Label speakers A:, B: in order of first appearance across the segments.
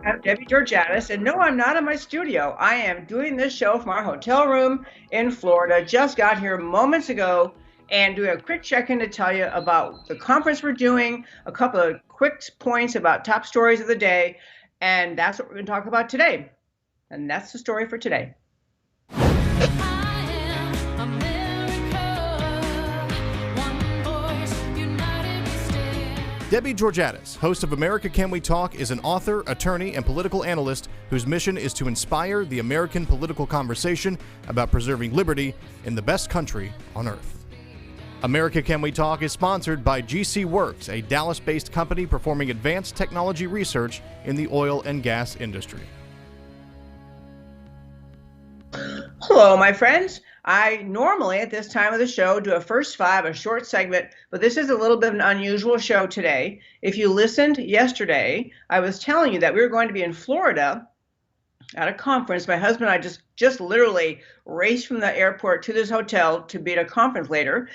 A: I'm Debbie Georgatos, and no, I'm not in my studio. I am doing this show from our hotel room in Florida. Just got here moments ago and doing a quick check-in to tell you about the conference we're doing, a couple of quick points about top stories of the day, and that's what we're going to talk about today. And that's the story for today.
B: Debbie Georgatos, host of America Can We Talk, is an author, attorney, and political analyst whose mission is to inspire the American political conversation about preserving liberty in the best country on earth. America Can We Talk is sponsored by GC Works, a Dallas-based company performing advanced technology research in the oil and gas industry.
A: Hello, my friends. I normally, at this time of the show, do a first five, a short segment, but this is a little bit of an unusual show today. If you listened yesterday, I was telling you that we were going to be in Florida at a conference. My husband and I just literally raced from the airport to this hotel to be at a conference later,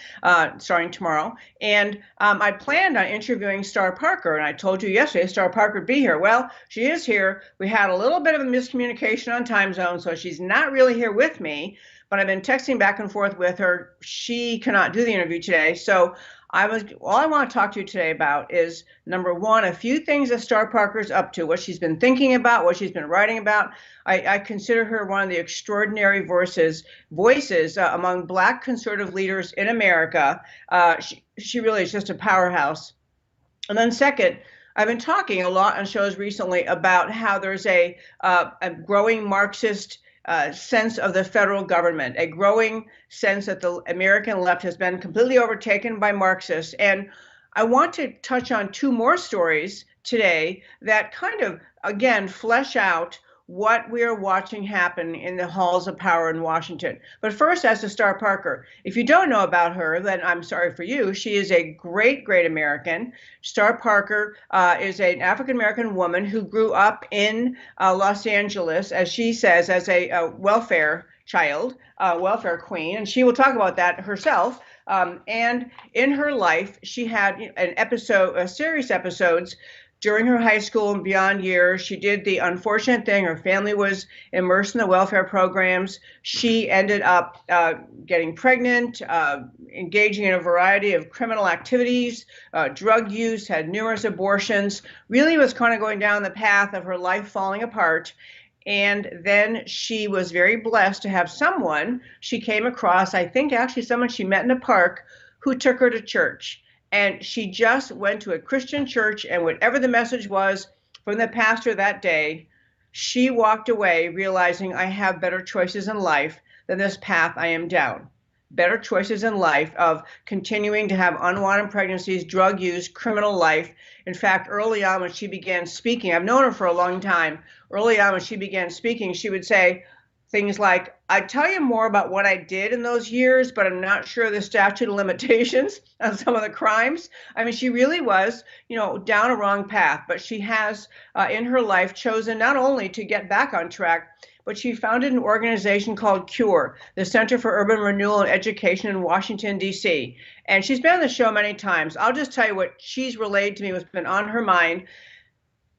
A: starting tomorrow. And I planned on interviewing Star Parker, and I told you yesterday Star Parker would be here. Well, she is here. We had a little bit of a miscommunication on time zone, so she's not really here with me, but I've been texting back and forth with her. She cannot do the interview today, so all I want to talk to you today about is, number one, a few things that Star Parker's up to, what she's been thinking about, what she's been writing about. I consider her one of the extraordinary voices among Black conservative leaders in America. She really is just a powerhouse. And then second, I've been talking a lot on shows recently about how there's a growing Marxist sense of the federal government, a growing sense that the American left has been completely overtaken by Marxists. And I want to touch on two more stories today that kind of, again, flesh out what we are watching happen in the halls of power in Washington. But first, as to Star Parker, if you don't know about her, then I'm sorry for you. She is a great, great American. Star Parker is an African-American woman who grew up in Los Angeles, as she says, as a welfare child, welfare queen, and she will talk about that herself. And in her life, she had a series episodes during her high school and beyond years. She did the unfortunate thing. Her family was immersed in the welfare programs. She ended up getting pregnant, engaging in a variety of criminal activities, drug use, had numerous abortions, really was kind of going down the path of her life falling apart. And then she was very blessed to have someone she came across, I think actually someone she met in a park, who took her to church. And she just went to a Christian church, and whatever the message was from the pastor that day, she walked away realizing, I have better choices in life than this path I am down. Better choices in life of continuing to have unwanted pregnancies, drug use, criminal life. In fact, early on when she began speaking, I've known her for a long time. Early on when she began speaking, she would say things like, I tell you more about what I did in those years, but I'm not sure the statute of limitations on some of the crimes. I mean, she really was, down a wrong path, but she has in her life chosen not only to get back on track, but she founded an organization called CURE, the Center for Urban Renewal and Education in Washington, D.C. And she's been on the show many times. I'll just tell you what she's relayed to me, what's been on her mind.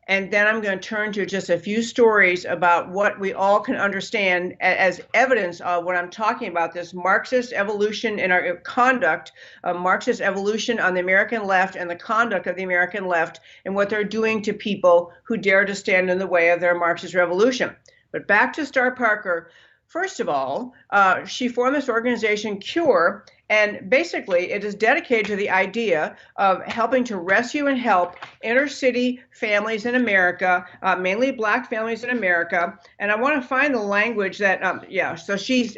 A: And then I'm going to turn to just a few stories about what we all can understand as evidence of what I'm talking about, this Marxist evolution in our conduct, Marxist evolution on the American left and the conduct of the American left and what they're doing to people who dare to stand in the way of their Marxist revolution. But back to Star Parker. First of all, she formed this organization, CURE, and basically it is dedicated to the idea of helping to rescue and help inner city families in America, mainly Black families in America. And I want to find the language that, so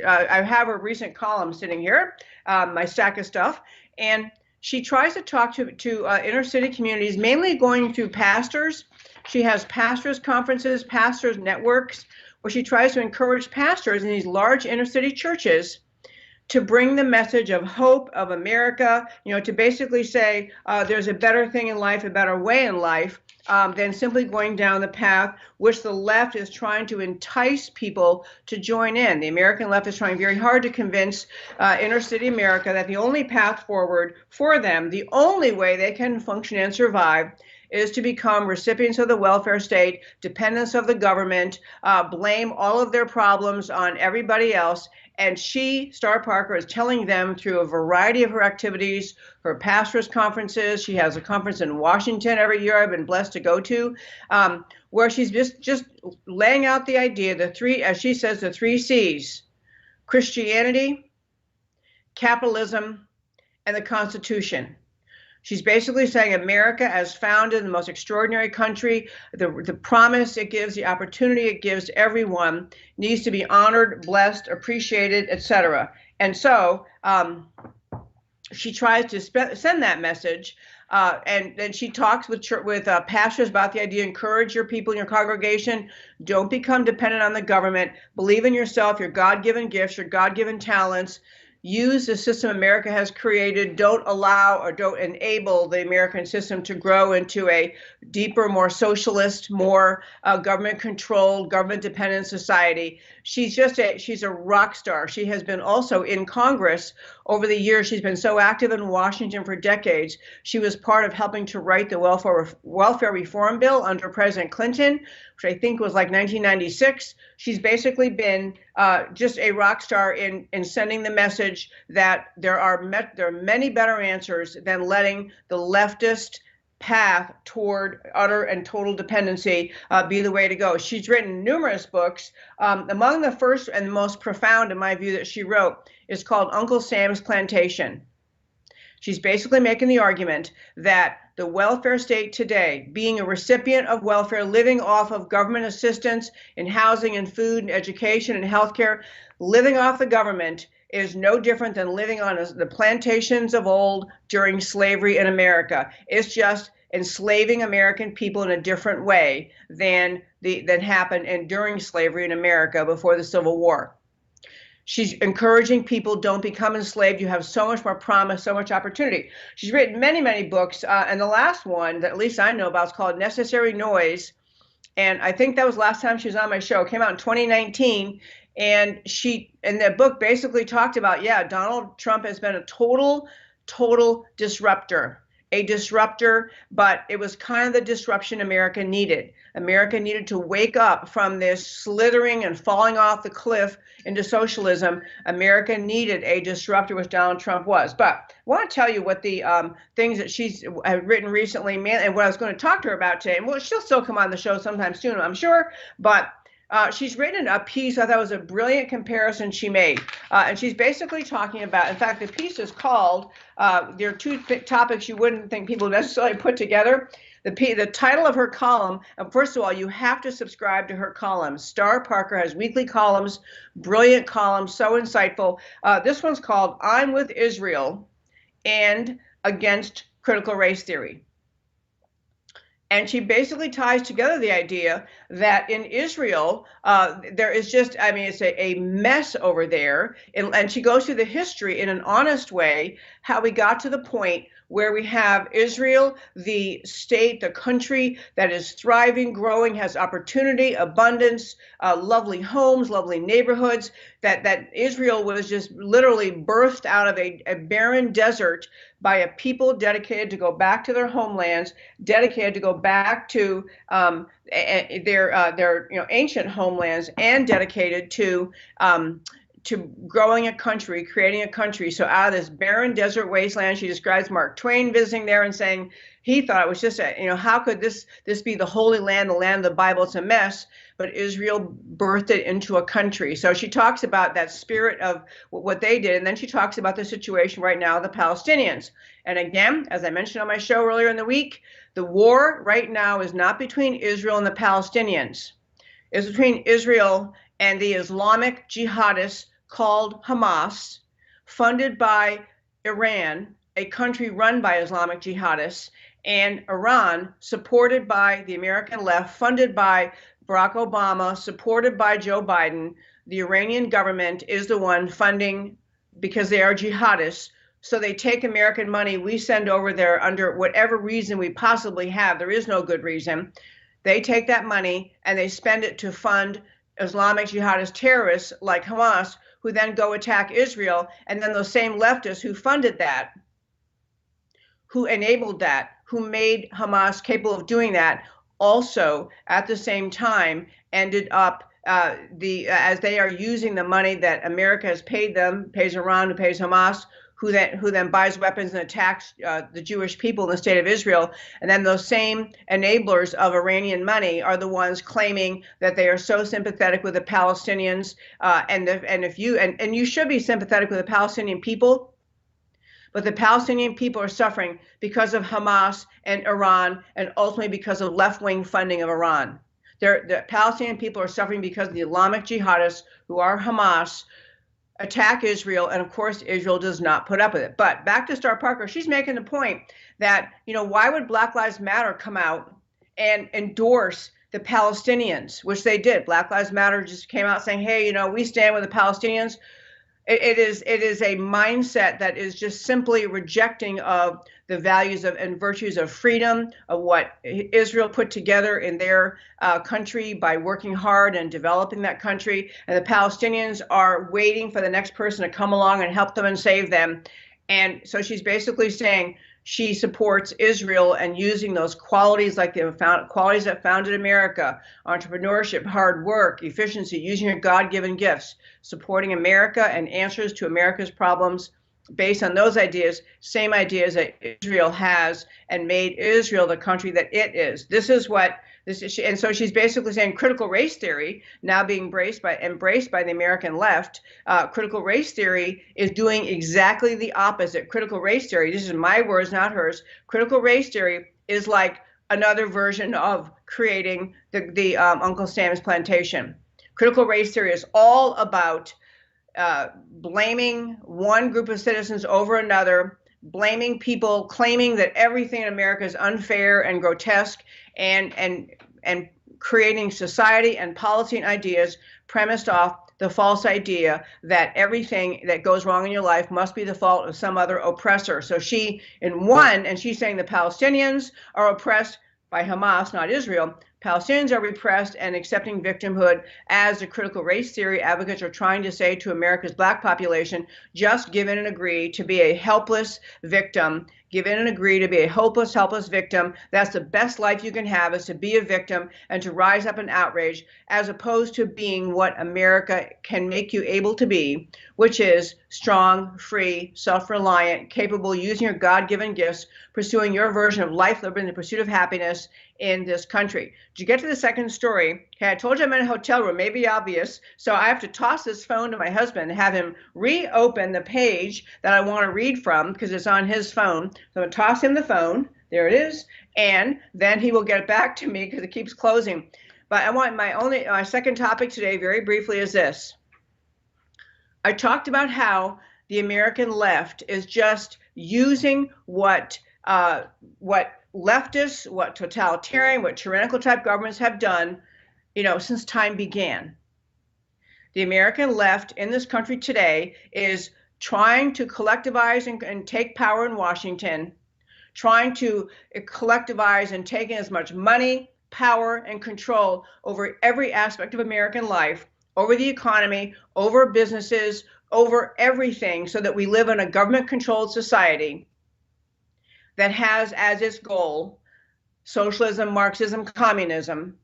A: I have her recent column sitting here, my stack of stuff, and she tries to talk to inner city communities, mainly going through pastors. She has pastors' conferences, pastors' networks, where she tries to encourage pastors in these large inner city churches to bring the message of hope, of America, to basically say there's a better thing in life, a better way in life, than simply going down the path which the left is trying to entice people to join in. The American left is trying very hard to convince inner city America that the only path forward for them, the only way they can function and survive, is to become recipients of the welfare state, dependents of the government, blame all of their problems on everybody else. And she, Star Parker, is telling them through a variety of her activities, her pastors' conferences. She has a conference in Washington every year I've been blessed to go to, where she's just laying out the idea, the three, as she says, the three C's: Christianity, capitalism, and the Constitution. She's basically saying America, as founded in the most extraordinary country, the promise it gives, the opportunity it gives to everyone, needs to be honored, blessed, appreciated, etc. And so she tries to send that message, and then she talks with pastors about the idea: encourage your people in your congregation, don't become dependent on the government, believe in yourself, your God-given gifts, your God-given talents. Use the system America has created. Don't allow or don't enable the American system to grow into a deeper, more socialist, more government-controlled, government-dependent society. She's a rock star. She has been also in Congress over the years. She's been so active in Washington for decades. She was part of helping to write the welfare reform bill under President Clinton, which I think was like 1996. She's basically been just a rock star in sending the message that there are many better answers than letting the leftist path toward utter and total dependency be the way to go. She's written numerous books. Among the first and most profound, in my view, that she wrote is called Uncle Sam's Plantation. She's basically making the argument that the welfare state today, being a recipient of welfare, living off of government assistance in housing and food and education and healthcare, living off the government, is no different than living on the plantations of old during slavery in America. It's just enslaving American people in a different way than happened during slavery in America before the Civil War. She's encouraging people, don't become enslaved. You have so much more promise, so much opportunity. She's written many, many books. And the last one that at least I know about is called Necessary Noise. And I think that was the last time she was on my show. It came out in 2019. And she, in that book, basically talked about, Donald Trump has been a total disruptor. A disruptor, but it was kind of the disruption America needed. America needed to wake up from this slithering and falling off the cliff into socialism. America needed a disruptor, which Donald Trump was. But I want to tell you what the things that she's written recently, and what I was going to talk to her about today. And she'll still come on the show sometime soon, I'm sure. But she's written a piece I thought was a brilliant comparison she made. And she's basically talking about, in fact, the piece is called, there are two topics you wouldn't think people necessarily put together. The title of her column, first of all, you have to subscribe to her columns. Star Parker has weekly columns, brilliant columns, so insightful. This one's called I'm with Israel and Against Critical Race Theory. And she basically ties together the idea that in Israel, there is just, it's a mess over there. And she goes through the history in an honest way, how we got to the point where we have Israel, the state, the country that is thriving, growing, has opportunity, abundance, lovely homes, lovely neighborhoods, that Israel was just literally birthed out of a barren desert by a people dedicated to go back to their homelands, dedicated to go back to their ancient homelands, and dedicated to growing a country, creating a country. So out of this barren desert wasteland, she describes Mark Twain visiting there and saying he thought it was just how could this be the Holy Land, the land of the Bible? It's a mess. But Israel birthed it into a country. So she talks about that spirit of what they did. And then she talks about the situation right now of the Palestinians. And again, as I mentioned on my show earlier in the week, the war right now is not between Israel and the Palestinians. It's between Israel and the Islamic jihadists called Hamas, funded by Iran, a country run by Islamic jihadists, and Iran, supported by the American left, funded by Barack Obama, supported by Joe Biden. The Iranian government is the one funding, because they are jihadists. So they take American money we send over there under whatever reason we possibly have. There is no good reason. They take that money and they spend it to fund Islamic jihadist terrorists like Hamas, who then go attack Israel. And then those same leftists who funded that, who enabled that, who made Hamas capable of doing that also at the same time ended up as they are using the money that America has paid them, pays Iran, who pays Hamas, who then buys weapons and attacks the Jewish people in the state of Israel. And then those same enablers of Iranian money are the ones claiming that they are so sympathetic with the Palestinians. And you should be sympathetic with the Palestinian people, but the Palestinian people are suffering because of Hamas and Iran, and ultimately because of left-wing funding of Iran. The Palestinian people are suffering because of the Islamic jihadists, who are Hamas, attack Israel, and of course Israel does not put up with it. But back to Star Parker, she's making the point that, why would Black Lives Matter come out and endorse the Palestinians, which they did. Black Lives Matter just came out saying, hey, we stand with the Palestinians. It is a mindset that is just simply rejecting of the values and virtues of freedom, of what Israel put together in their country by working hard and developing that country. And the Palestinians are waiting for the next person to come along and help them and save them. And so she's basically saying she supports Israel and using those qualities, like the qualities that founded America: entrepreneurship, hard work, efficiency, using your God-given gifts, supporting America and answers to America's problems based on those ideas, same ideas that Israel has, and made Israel the country that it is. And so she's basically saying critical race theory, now being embraced by the American left. Critical race theory is doing exactly the opposite. Critical race theory, this is my words, not hers. Critical race theory is like another version of creating the Uncle Sam's plantation. Critical race theory is all about blaming one group of citizens over another, blaming people, claiming that everything in America is unfair and grotesque, and creating society and policy and ideas premised off the false idea that everything that goes wrong in your life must be the fault of some other oppressor. So she's saying the Palestinians are oppressed by Hamas, not Israel. Palestinians are repressed and accepting victimhood, as the critical race theory advocates are trying to say to America's black population: just give in and agree to be a helpless victim. Give in and agree to be a hopeless, helpless victim. That's the best life you can have, is to be a victim and to rise up in outrage, as opposed to being what America can make you able to be, which is strong, free, self-reliant, capable, using your God-given gifts, pursuing your version of life, liberty, and the pursuit of happiness in this country. To get to the second story, okay, I told you I'm in a hotel room, may be obvious, so I have to toss this phone to my husband and have him reopen the page that I want to read from, because it's on his phone. So I'm going to toss him the phone. There it is. And then he will get it back to me because it keeps closing. But I want my second topic today, very briefly, is this. I talked about how the American left is just using what leftists, what totalitarian, what tyrannical type governments have done, since time began. The American left in this country today is trying to collectivize and take power in Washington, trying to collectivize and take in as much money, power, and control over every aspect of American life, over the economy, over businesses, over everything, so that we live in a government-controlled society that has as its goal socialism, Marxism, communism,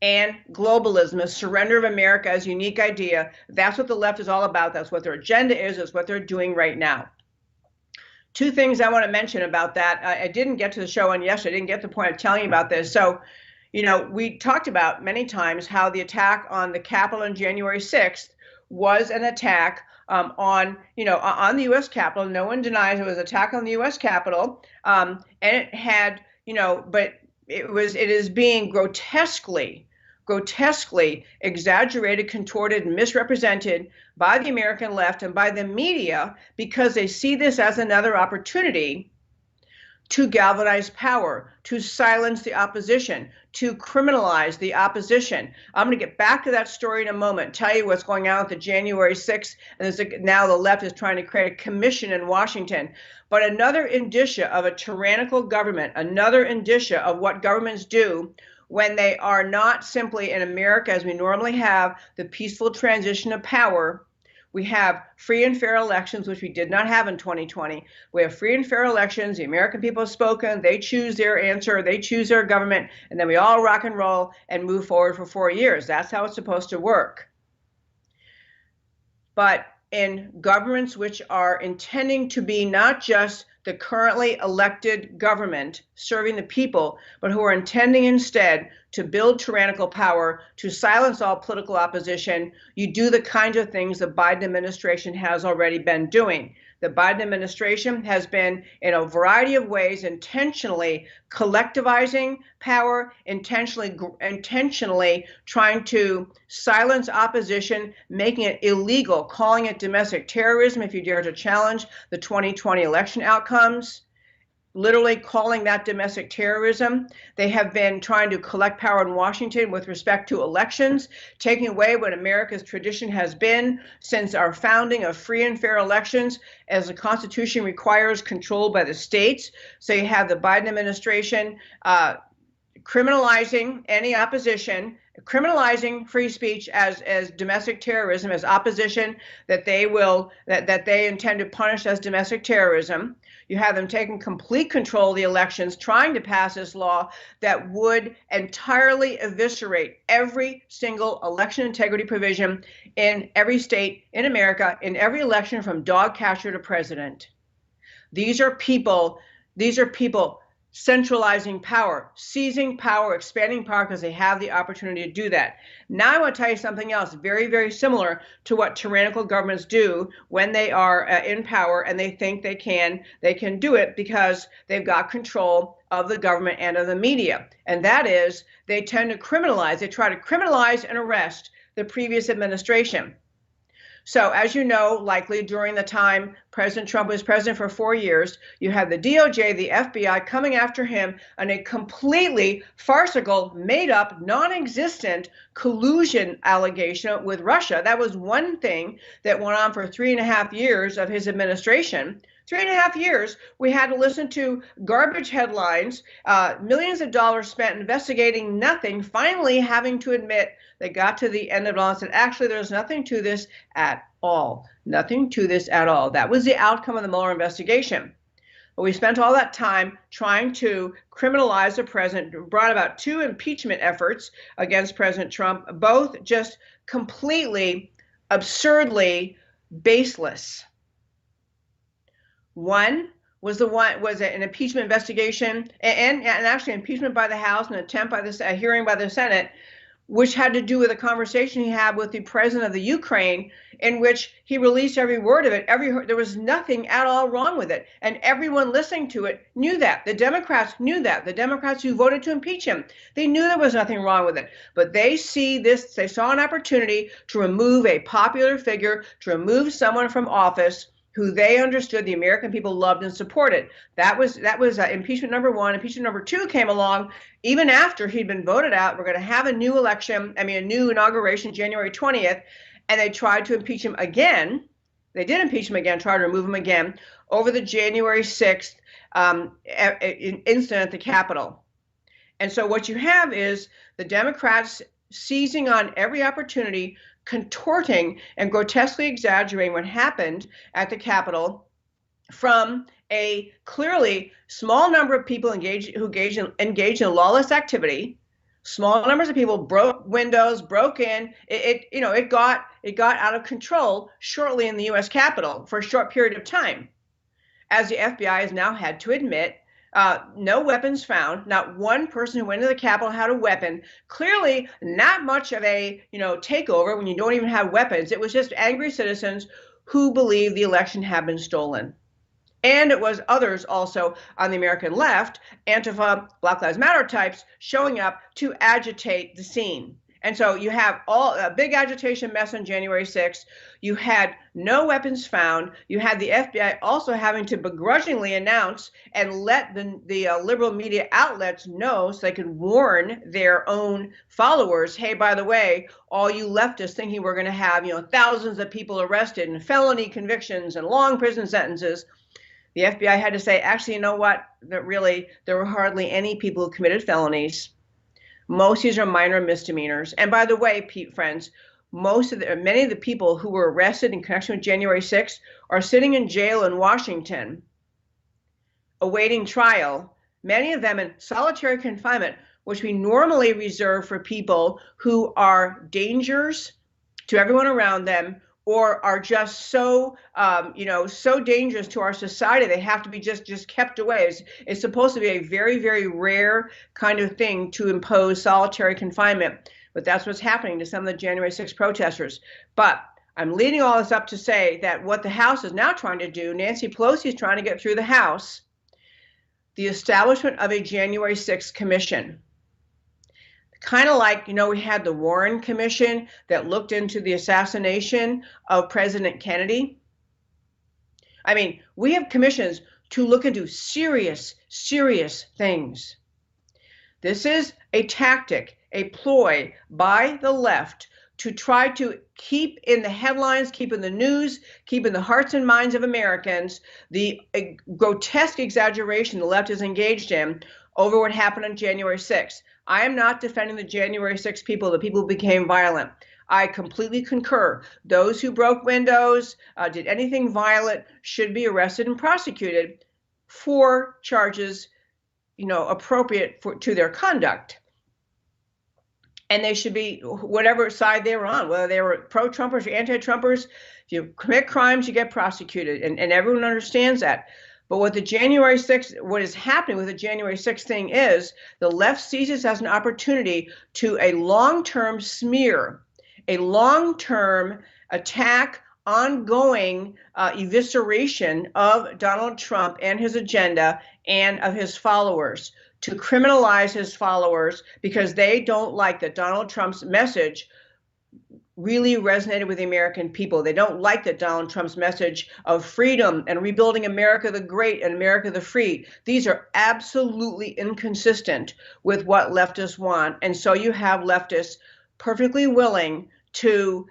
A: and globalism, a surrender of America as a unique idea. That's what the left is all about. That's what their agenda is. That's what they're doing right now. Two things I want to mention about that. I didn't get to the show on yesterday. I didn't get to the point of telling you about this. So, we talked about many times how the attack on the Capitol on January 6th was an attack on the U.S. Capitol. No one denies it was an attack on the U.S. Capitol, and it had, but it is being grotesquely exaggerated, contorted, and misrepresented by the American left and by the media, because they see this as another opportunity to galvanize power, to silence the opposition, to criminalize the opposition. I'm going to get back to that story in a moment, tell you what's going on with the January 6th, and now the left is trying to create a commission in Washington. But another indicia of a tyrannical government, another indicia of what governments do when they are not simply in America, as we normally have, the peaceful transition of power, We have free and fair elections, which we did not have in 2020. We have free and fair elections. The American people have spoken. They choose their answer. They choose their government. And then we all rock and roll and move forward for 4 years. That's how it's supposed to work. But in governments which are intending to be not just the currently elected government serving the people, but who are intending instead to build tyrannical power, to silence all political opposition, you do the kinds of things the Biden administration has already been doing. The Biden administration has been, in a variety of ways, intentionally collectivizing power, intentionally trying to silence opposition, making it illegal, calling it domestic terrorism if you dare to challenge the 2020 election outcomes, literally calling that domestic terrorism. They have been trying to collect power in Washington with respect to elections, taking away what America's tradition has been since our founding of free and fair elections, as the Constitution requires, controlled by the states. So you have the Biden administration criminalizing any opposition, criminalizing free speech as domestic terrorism, as opposition that they intend to punish as domestic terrorism. You have them taking complete control of the elections, trying to pass this law that would entirely eviscerate every single election integrity provision in every state in America, in every election from dog catcher to president. These are people centralizing power, seizing power, expanding power because they have the opportunity to do that. Now I want to tell you something else very, very similar to what tyrannical governments do when they are in power and they think they can do it because they've got control of the government and of the media. And that is, they tend to criminalize, they try to criminalize and arrest the previous administration. So as you know, likely during the time President Trump was president for 4 years, you had the DOJ, the FBI coming after him on a completely farcical, made-up, non-existent collusion allegation with Russia. That was one thing that went on for 3.5 years of his administration. 3.5 years, we had to listen to garbage headlines, millions of dollars spent investigating nothing, finally having to admit they got to the end of it all and said, actually, there's nothing to this at all. Nothing to this at all. That was the outcome of the Mueller investigation. But we spent all that time trying to criminalize the president, brought about 2 impeachment efforts against President Trump, both just completely, absurdly baseless. One was an impeachment investigation and actually impeachment by the House, an attempt by a hearing by the Senate, which had to do with a conversation he had with the president of the Ukraine, in which he released every word of it. There was nothing at all wrong with it, and everyone listening to it knew that. The Democrats knew that. The Democrats who voted to impeach him, they knew there was nothing wrong with it. But they saw an opportunity to remove a popular figure, to remove someone from office who they understood the American people loved and supported. That was impeachment number 1. Impeachment number 2 came along even after he'd been voted out. We're going to have a new inauguration January 20th, and they tried to impeach him again. They did impeach him again, tried to remove him again over the January 6th incident at the Capitol. And so what you have is the Democrats seizing on every opportunity, contorting and grotesquely exaggerating what happened at the Capitol from a clearly small number of people engaged in lawless activity. Small numbers of people broke windows, broke in. It got out of control shortly in the U.S. Capitol for a short period of time, as the FBI has now had to admit. No weapons found. Not one person who went into the Capitol had a weapon. Clearly not much of a takeover when you don't even have weapons. It was just angry citizens who believed the election had been stolen. And it was others also on the American left, Antifa, Black Lives Matter types, showing up to agitate the scene. And so you have a big agitation mess on January 6th. You had no weapons found. You had the FBI also having to begrudgingly announce and let the liberal media outlets know so they could warn their own followers, hey, by the way, all you leftists thinking we're going to have thousands of people arrested and felony convictions and long prison sentences. The FBI had to say, actually, you know what? That really, there were hardly any people who committed felonies. Most of these are minor misdemeanors. And by the way, friends, many of the people who were arrested in connection with January 6th are sitting in jail in Washington awaiting trial, many of them in solitary confinement, which we normally reserve for people who are dangers to everyone around them or are just so, so dangerous to our society, they have to be just kept away. It's supposed to be a very, very rare kind of thing to impose solitary confinement, but that's what's happening to some of the January 6th protesters. But I'm leading all this up to say that what the House is now trying to do, Nancy Pelosi is trying to get through the House, the establishment of a January 6th commission. Kind of like, we had the Warren Commission that looked into the assassination of President Kennedy. I mean, we have commissions to look into serious, serious things. This is a tactic, a ploy by the left to try to keep in the headlines, keep in the news, keep in the hearts and minds of Americans the grotesque exaggeration the left is engaged in over what happened on January 6th. I am not defending the January 6th people, the people who became violent. I completely concur. Those who broke windows, did anything violent, should be arrested and prosecuted for charges, appropriate to their conduct. And they should be whatever side they were on, whether they were pro-Trumpers or anti-Trumpers. If you commit crimes, you get prosecuted, and everyone understands that. But what is happening with the January 6th thing is the left sees this as an opportunity to a long-term smear, a long-term attack, ongoing evisceration of Donald Trump and his agenda and of his followers, to criminalize his followers because they don't like that Donald Trump's message really resonated with the American people. They don't like that Donald Trump's message of freedom and rebuilding America the Great and America the Free. These are absolutely inconsistent with what leftists want. And so you have leftists perfectly willing to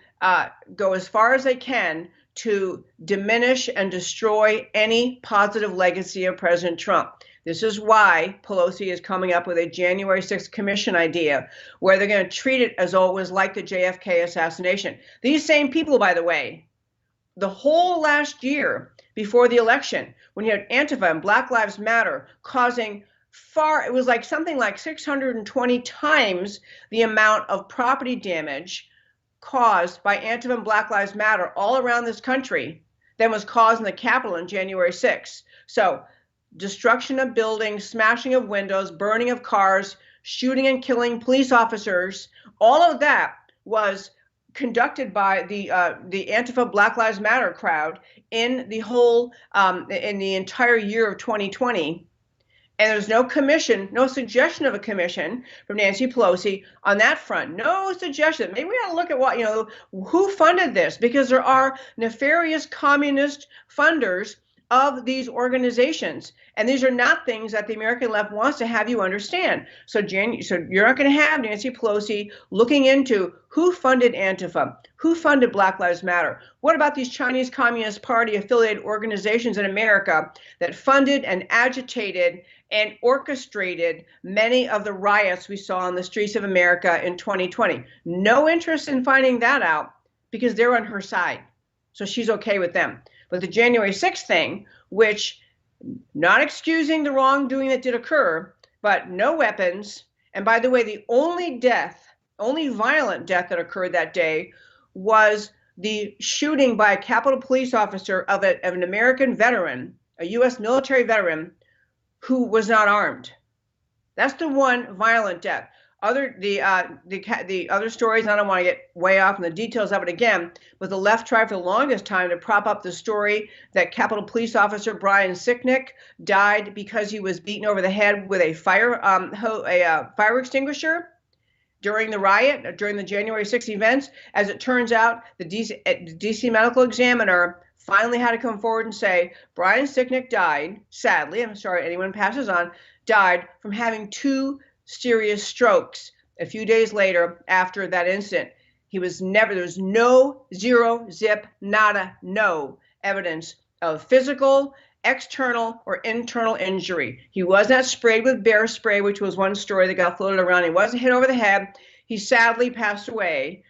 A: go as far as they can to diminish and destroy any positive legacy of President Trump. This is why Pelosi is coming up with a January 6th commission idea where they're going to treat it as though it was like the JFK assassination. These same people, by the way, the whole last year before the election, when you had Antifa and Black Lives Matter causing it was like something like 620 times the amount of property damage caused by Antifa and Black Lives Matter all around this country than was caused in the Capitol on January 6th. So destruction of buildings, smashing of windows, burning of cars, shooting and killing police officers, all of that was conducted by the Antifa Black Lives Matter crowd in the whole in the entire year of 2020. And there's no commission, no suggestion of a commission from Nancy Pelosi on that front. No suggestion. Maybe we ought to look at who funded this, because there are nefarious communist funders of these organizations. And these are not things that the American left wants to have you understand. So you're not going to have Nancy Pelosi looking into who funded Antifa, who funded Black Lives Matter. What about these Chinese Communist Party affiliated organizations in America that funded and agitated and orchestrated many of the riots we saw on the streets of America in 2020? No interest in finding that out because they're on her side. So she's okay with them. But the January 6th thing, which, not excusing the wrongdoing that did occur, but no weapons. And by the way, the only violent death that occurred that day was the shooting by a Capitol Police officer of an American veteran, a U.S. military veteran, who was not armed. That's the one violent death. The other stories, I don't want to get way off in the details of it again, but the left tried for the longest time to prop up the story that Capitol Police Officer Brian Sicknick died because he was beaten over the head with a fire extinguisher during the riot, during the January 6th events. As it turns out, the DC Medical Examiner finally had to come forward and say Brian Sicknick died, sadly, I'm sorry anyone passes on, died from having two serious strokes a few days later after that incident. There was no zero, zip, nada, no evidence of physical, external, or internal injury. He was not sprayed with bear spray, which was one story that got floated around. He wasn't hit over the head. He sadly passed away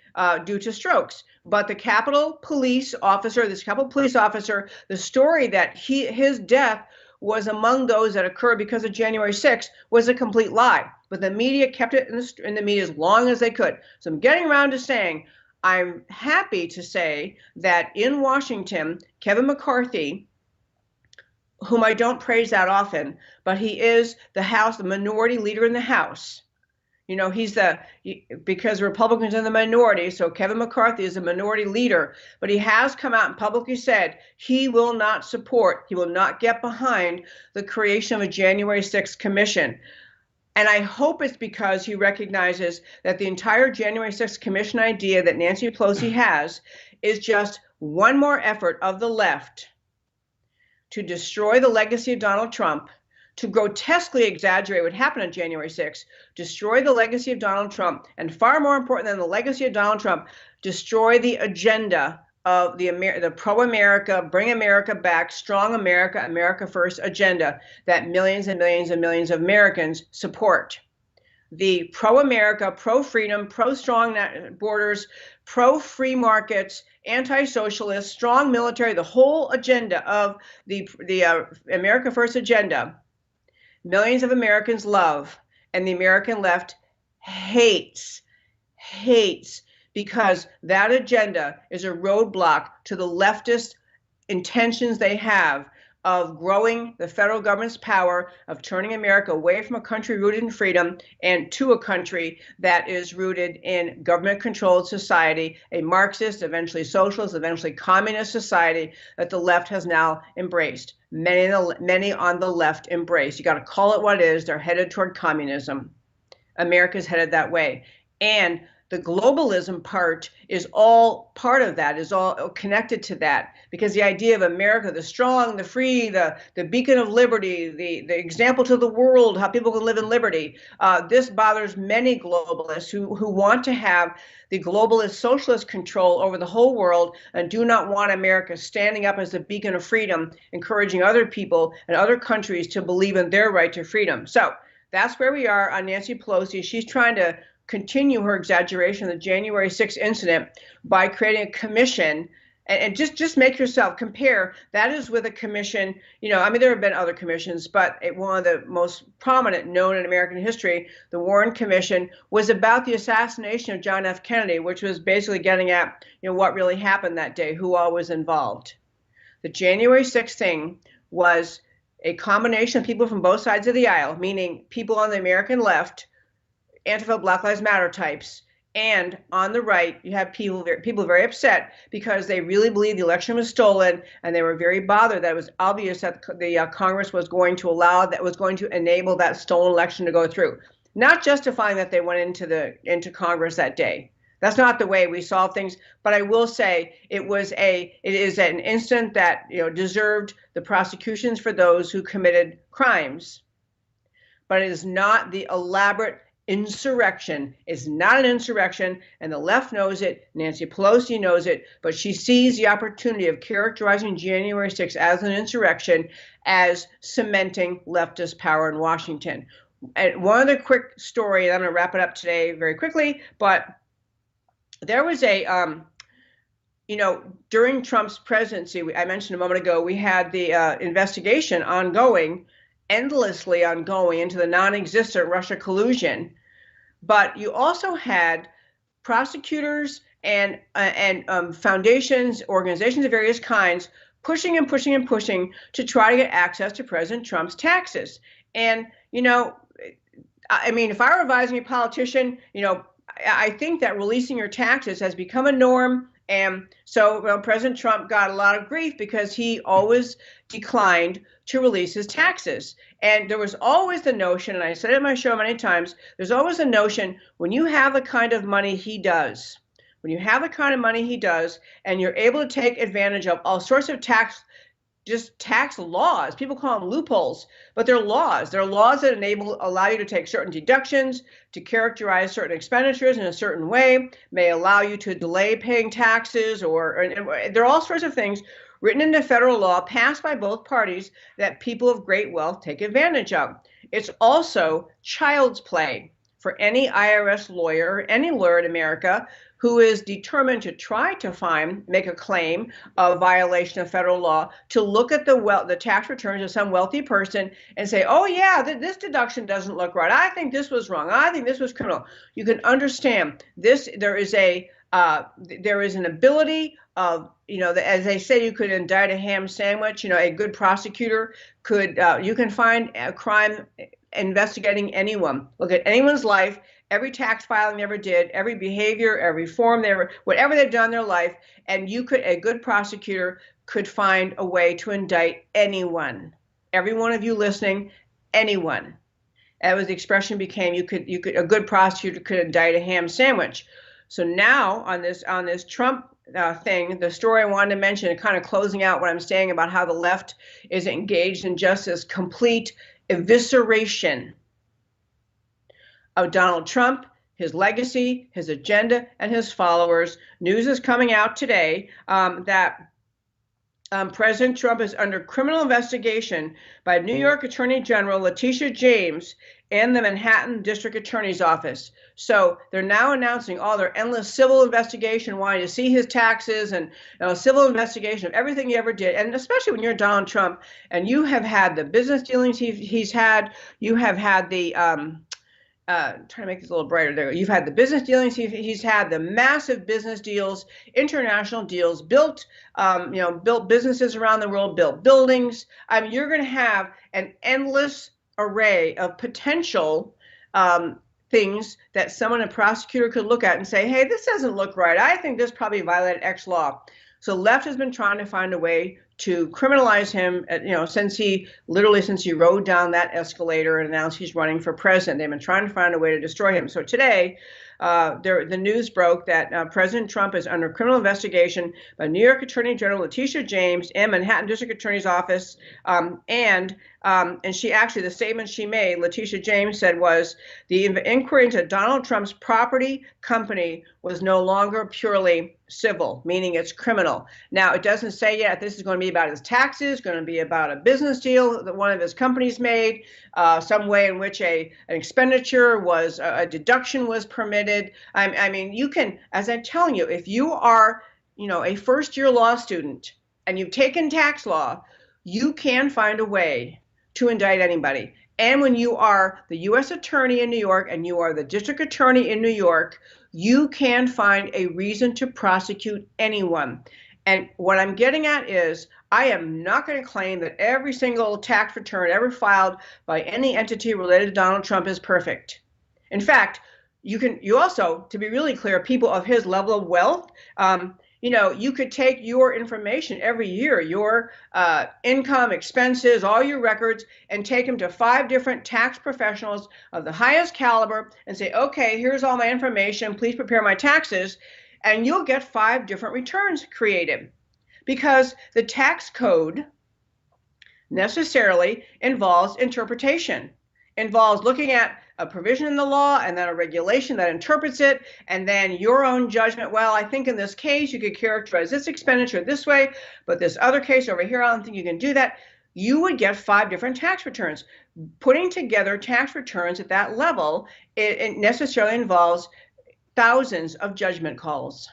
A: due to strokes. But the Capitol Police officer, the story that his death was among those that occurred because of January 6th was a complete lie. But the media kept it in the media as long as they could. So I'm getting around to saying I'm happy to say that in Washington, Kevin McCarthy, whom I don't praise that often, but he is the minority leader in the House. You know, because Republicans are in the minority, so Kevin McCarthy is a minority leader, but he has come out and publicly said he will not get behind the creation of a January 6th commission. And I hope it's because he recognizes that the entire January 6th commission idea that Nancy Pelosi has is just one more effort of the left to destroy the legacy of Donald Trump, to grotesquely exaggerate what happened on January 6th, destroy the legacy of Donald Trump, and far more important than the legacy of Donald Trump, destroy the agenda of the pro-America, bring America back, strong America, America first agenda that millions and millions and millions of Americans support. The pro-America, pro-freedom, pro-strong borders, pro-free markets, anti-socialist, strong military, the whole agenda of the America first agenda, millions of Americans love, and the American left hates, because that agenda is a roadblock to the leftist intentions they have of growing the federal government's power, of turning America away from a country rooted in freedom and to a country that is rooted in government-controlled society, a Marxist, eventually socialist, eventually communist society that the left has now embraced. Many on the left embrace. You got to call it what it is. They're headed toward communism. America's headed that way. And the globalism part is all part of that, is all connected to that, because the idea of America, the strong, the free, the beacon of liberty, the example to the world, how people can live in liberty, this bothers many globalists who want to have the globalist socialist control over the whole world and do not want America standing up as the beacon of freedom, encouraging other people and other countries to believe in their right to freedom. So that's where we are on Nancy Pelosi. She's trying to continue her exaggeration of the January 6th incident by creating a commission. And just make yourself compare. That is with a commission, you know, I mean, there have been other commissions, but one of the most prominent known in American history, the Warren Commission, was about the assassination of John F. Kennedy, which was basically getting at, you know, what really happened that day, who all was involved. The January 6th thing was a combination of people from both sides of the aisle, meaning people on the American left, Antifa, Black Lives Matter types, and on the right, you have people very upset because they really believe the election was stolen, and they were very bothered that it was obvious that the Congress was going to enable that stolen election to go through. Not justifying that they went into Congress that day. That's not the way we solve things. But I will say it is an incident that, you know, deserved the prosecutions for those who committed crimes. But it is not the elaborate insurrection. Is not an insurrection, and the left knows it. Nancy Pelosi knows it, but she sees the opportunity of characterizing January 6th as an insurrection as cementing leftist power in Washington. And one other quick story, and I'm going to wrap it up today very quickly, but there was during Trump's presidency, I mentioned a moment ago, we had the investigation endlessly ongoing into the non-existent Russia collusion. But you also had prosecutors and foundations, organizations of various kinds pushing to try to get access to President Trump's taxes. And, you know, I mean, if I were advising a politician, you know, I think that releasing your taxes has become a norm. And so President Trump got a lot of grief because he always declined to release his taxes. And there was always the notion, and I said it in my show many times, there's always a notion when you have the kind of money he does, and you're able to take advantage of all sorts of tax laws. People call them loopholes, but they're laws. They're laws that allow you to take certain deductions, to characterize certain expenditures in a certain way, may allow you to delay paying taxes, and there are all sorts of things written into federal law passed by both parties that people of great wealth take advantage of. It's also child's play. for any IRS lawyer, or any lawyer in America who is determined to try to make a claim of violation of federal law, to look at the tax returns of some wealthy person and say, oh yeah, this deduction doesn't look right. I think this was wrong. I think this was criminal. You can understand this. There is an ability of, as they say, you could indict a ham sandwich. A good prosecutor could, you can find a crime investigating anyone. Look at anyone's life, every tax filing they ever did, every behavior, every form whatever they've done in their life, and a good prosecutor could find a way to indict anyone. Every one of you listening, anyone. That was the expression became, a good prosecutor could indict a ham sandwich. So now on this Trump thing, the story I wanted to mention, and kind of closing out what I'm saying about how the left is engaged in just this complete evisceration of Donald Trump, his legacy, his agenda, and his followers. News is coming out today that President Trump is under criminal investigation by New York Attorney General Letitia James and the Manhattan District Attorney's Office. So they're now announcing all their endless civil investigation, wanting to see his taxes and civil investigation of everything he ever did. And especially when you're Donald Trump and you have had the business dealings he's had, you have had the trying to make this a little brighter there. You've had the business dealings he's had, the massive business deals, international deals, built businesses around the world, built buildings. I mean, you're going to have an endless array of potential things that a prosecutor could look at and say, hey, this doesn't look right. I think this probably violated X law. So left has been trying to find a way to criminalize him, since he rode down that escalator and announced he's running for president. They've been trying to find a way to destroy him. So today, the news broke that President Trump is under criminal investigation by New York Attorney General Letitia James and Manhattan District Attorney's Office. And she actually, the statement she made, Letitia James said, was the inquiry into Donald Trump's property company was no longer purely civil, meaning it's criminal. Now, it doesn't say yet if this is going to be about his taxes, going to be about a business deal that one of his companies made, some way in which an expenditure was, a deduction was permitted. I mean, you can, as I'm telling you, if you are, a first-year law student and you've taken tax law, you can find a way to indict anybody. And when you are the U.S. Attorney in New York and you are the District Attorney in New York, you can find a reason to prosecute anyone. And what I'm getting at is, I am not going to claim that every single tax return ever filed by any entity related to Donald Trump is perfect. In fact, you also, to be really clear, people of his level of wealth, you could take your information every year, your income, expenses, all your records, and take them to 5 different tax professionals of the highest caliber and say, okay, here's all my information, please prepare my taxes, and you'll get 5 different returns created. Because the tax code necessarily involves interpretation, involves looking at a provision in the law and then a regulation that interprets it, and then your own judgment. Well, I think in this case you could characterize this expenditure this way, but this other case over here, I don't think you can do that. You would get 5 different tax returns. Putting together tax returns at that level, it necessarily involves thousands of judgment calls.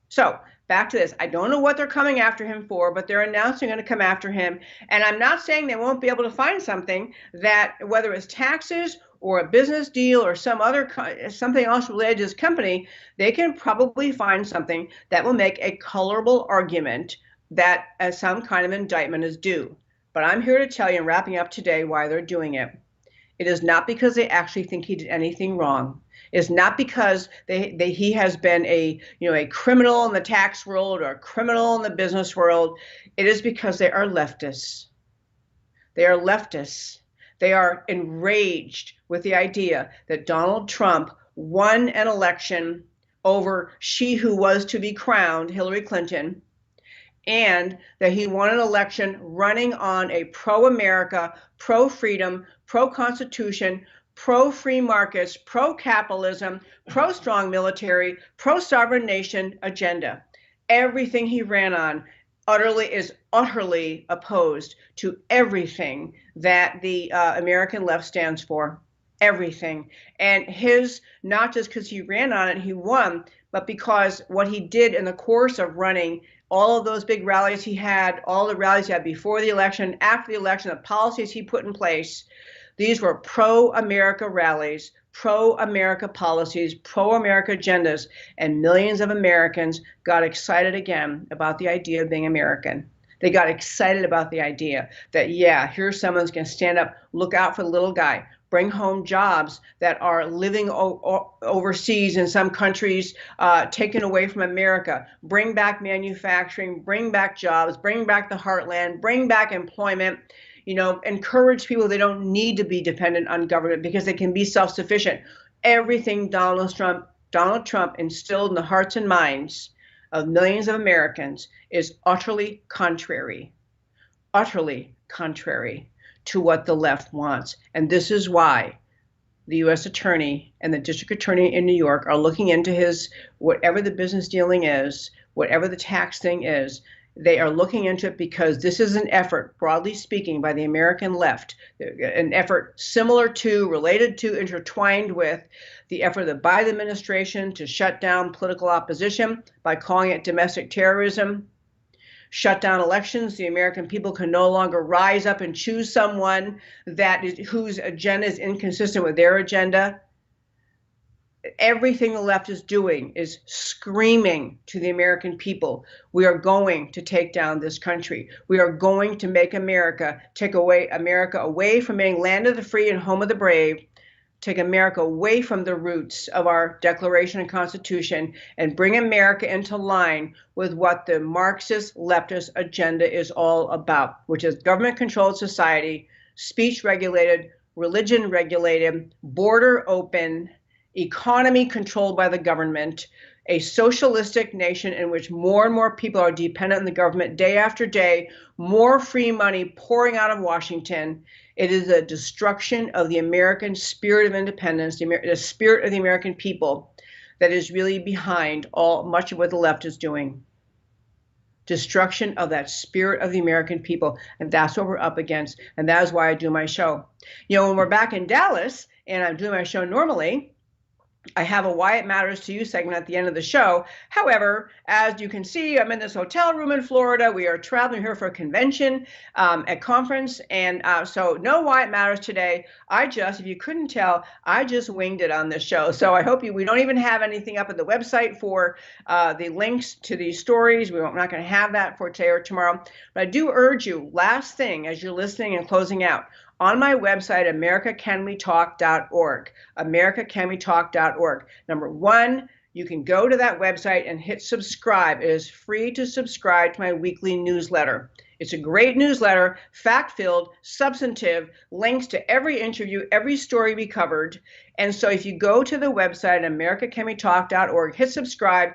A: So back to this. I don't know what they're coming after him for, but they're announcing they're going to come after him. And I'm not saying they won't be able to find something that, whether it's taxes or a business deal or something else related to his company, they can probably find something that will make a colorable argument that some kind of indictment is due. But I'm here to tell you, and wrapping up today, why they're doing it. It is not because they actually think he did anything wrong. It's not because he has been a criminal in the tax world or a criminal in the business world. It is because they are leftists. They are leftists. They are enraged with the idea that Donald Trump won an election over she who was to be crowned, Hillary Clinton, and that he won an election running on a pro-America, pro-freedom, pro-constitution, pro-free markets, pro-capitalism, pro-strong military, pro-sovereign nation agenda. Everything he ran on is utterly opposed to everything that the American left stands for. everything. And his, not just because he ran on it, he won, but because what he did in the course of running all of those big rallies he had, all the rallies he had before the election, after the election, the policies he put in place, these were pro-America rallies, pro-America policies, pro-America agendas, and millions of Americans got excited again about the idea of being American. They got excited about the idea that, yeah, here's someone's going to stand up, look out for the little guy, bring home jobs that are living overseas in some countries, taken away from America, bring back manufacturing, bring back jobs, bring back the heartland, bring back employment, encourage people they don't need to be dependent on government because they can be self-sufficient. Everything Donald Trump instilled in the hearts and minds of millions of Americans is utterly contrary to what the left wants. And this is why the U.S. Attorney and the District Attorney in New York are looking into his, whatever the business dealing is, whatever the tax thing is, they are looking into it because this is an effort, broadly speaking, by the American left, an effort similar to, related to, intertwined with the effort of the Biden administration to shut down political opposition by calling it domestic terrorism, shut down elections. The American people can no longer rise up and choose someone whose agenda is inconsistent with their agenda. Everything the left is doing is screaming to the American people, we are going to take down this country. We are going to make take away America away from being land of the free and home of the brave, take America away from the roots of our Declaration and Constitution, and bring America into line with what the Marxist leftist agenda is all about, which is government-controlled society, speech regulated, religion regulated, border open, economy controlled by the government, a socialistic nation in which more and more people are dependent on the government day after day, more free money pouring out of Washington. It is a destruction of the American spirit of independence, the spirit of the American people that is really behind much of what the left is doing. Destruction of that spirit of the American people. And that's what we're up against. And that is why I do my show. When we're back in Dallas and I'm doing my show normally, I have a Why It Matters to You segment at the end of the show. However, as you can see, I'm in this hotel room in Florida. We are traveling here for a convention, a conference, and so no Why It Matters today. If you couldn't tell, I just winged it on this show. So I hope we don't even have anything up at the website for the links to these stories. We're not going to have that for today or tomorrow. But I do urge you, last thing, as you're listening and closing out, on my website, americacanwetalk.org, americacanwetalk.org. Number one, you can go to that website and hit subscribe. It is free to subscribe to my weekly newsletter. It's a great newsletter, fact-filled, substantive, links to every interview, every story we covered. And so if you go to the website, americacanwetalk.org, hit subscribe,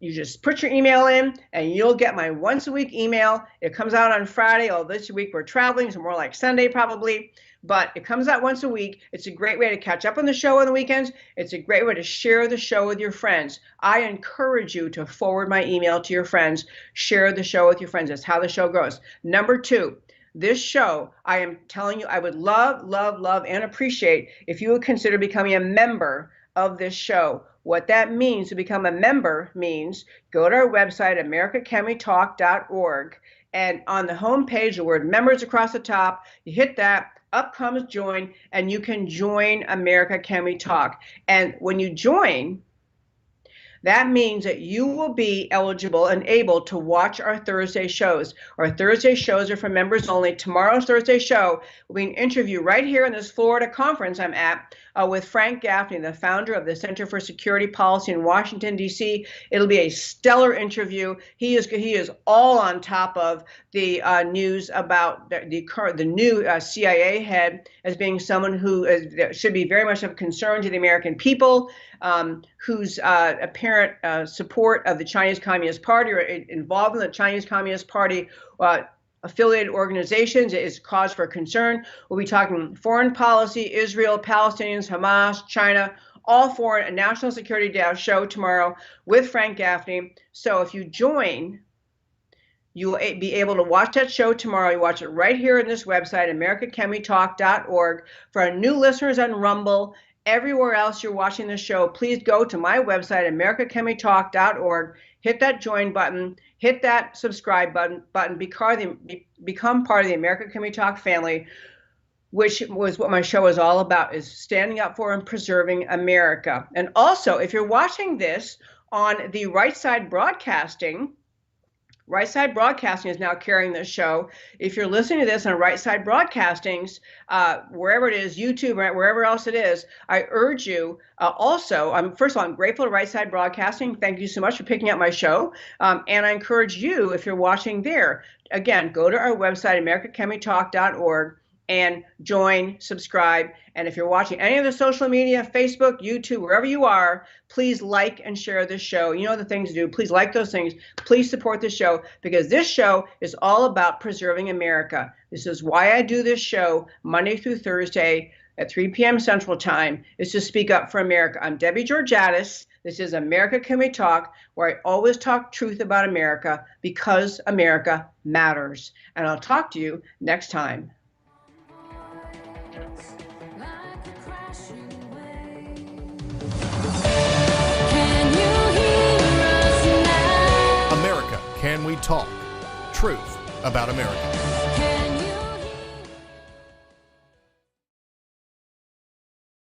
A: you just put your email in and you'll get my once-a-week email. It comes out on Friday. This week we're traveling, so more like Sunday probably. But it comes out once a week. It's a great way to catch up on the show on the weekends. It's a great way to share the show with your friends. I encourage you to forward my email to your friends. Share the show with your friends. That's how the show goes. Number two, this show, I am telling you, I would love, love, love, and appreciate if you would consider becoming a member of this show. What that means to become a member means go to our website, americacanwetalk.org, and on the home page, the word members across the top, you hit that. Up comes join, and you can join America Can We Talk. And when you join, that means that you will be eligible and able to watch our Thursday shows. Our Thursday shows are for members only. Tomorrow's Thursday show will be an interview right here in this Florida conference I'm at with Frank Gaffney, the founder of the Center for Security Policy in Washington, D.C. It'll be a stellar interview. He is all on top of the news about the new CIA head as being someone who should be very much of concern to the American people, whose apparent support of the Chinese Communist Party or involved in the Chinese Communist Party affiliated organizations is cause for concern. We'll be talking foreign policy, Israel, Palestinians, Hamas, China, all foreign, a national security show tomorrow with Frank Gaffney. So if you join, You will be able to watch that show tomorrow. You watch it right here on this website, americacanwetalk.org. For our new listeners on Rumble, everywhere else you're watching the show, please go to my website, americacanwetalk.org. Hit that join button, hit that subscribe button, become part of the America Can We Talk family, which was what my show is all about, is standing up for and preserving America. And also, if you're watching this on the Right Side Broadcasting is now carrying this show. If you're listening to this on Right Side Broadcasting's, wherever it is, YouTube, right, wherever else it is, I urge you also, first of all, I'm grateful to Right Side Broadcasting. Thank you so much for picking up my show. And I encourage you, if you're watching there, again, go to our website, americacanwetalk.org, and join, subscribe. And if you're watching any of the social media, Facebook, YouTube, wherever you are, please like and share this show. You know the things to do. Please like those things. Please support this show, because this show is all about preserving America. This is why I do this show Monday through Thursday at 3 p.m. Central Time, is to speak up for America. I'm Debbie Georgatos. This is America Can We Talk, where I always talk truth about America, because America matters. And I'll talk to you next time.
B: America, Can We Talk? Truth about America.